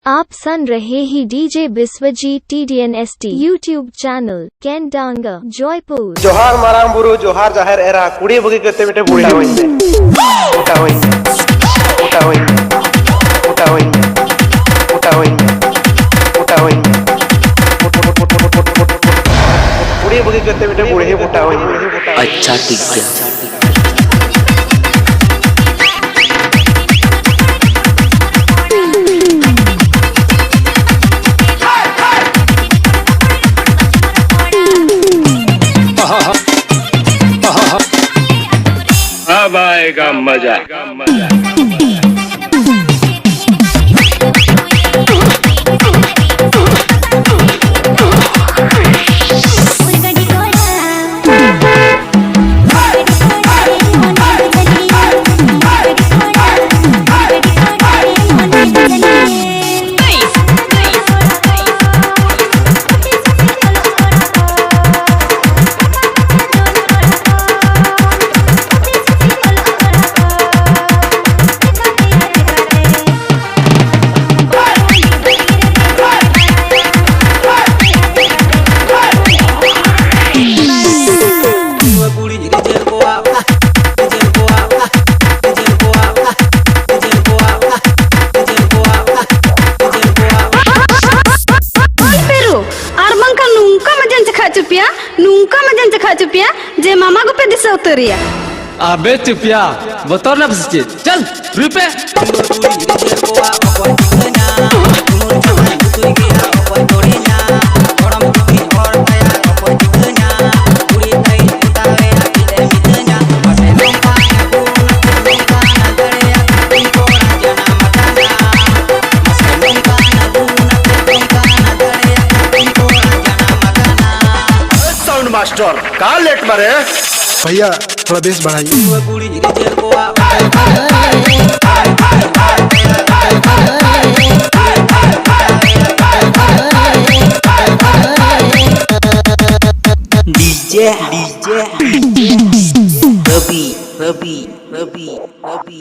आप सुन रहे ही DJ Biswajit TDNST YouTube channel Kendanga Jaipur. Johar Marang बुरु जोहार जाहिर एरा कुड़ी बुगी करते बेटे बूढ़ा होइंदे उठा होइंदे उठा होइंदे उठा होइंदे उठा होइंदे उठा होइंदे कुड़ी बुगी करते बेटे बूढ़े उठा होइंदे। अच्छा ठीक है। अब आएगा मजा। चुपिया जे मामा को पे दिशा उतरिया। अबे चुपिया बतौर ना बस चल रुपए मास्टर कहाँ लेट मारे भैया थोड़ा बेस बढ़ाइए। डीजे रवि रवि रवि रवि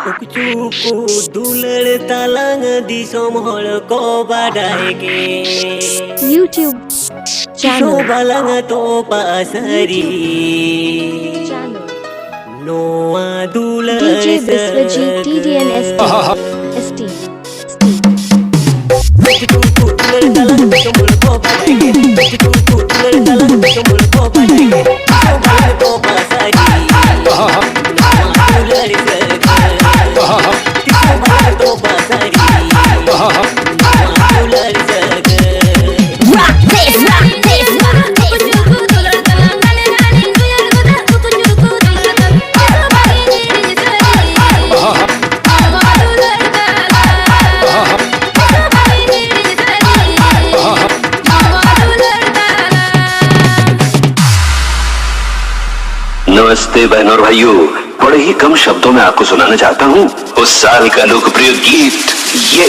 को दुलड़ तलंग दिसोम हल को बाडाएगे यूट्यूब चैनल बलंग तो पासरी नोआ दुलड़ डीजे बिस्वजीत TDNST नमस्ते बहनों और भाइयों, बड़े ही कम शब्दों में आपको सुनाना चाहता हूँ उस साल का लोकप्रिय गीत ये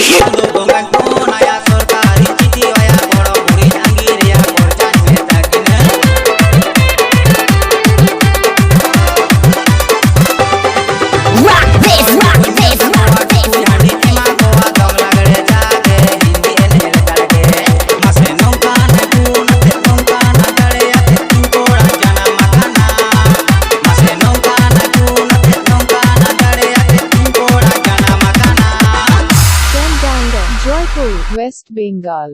वेस्ट बंगाल।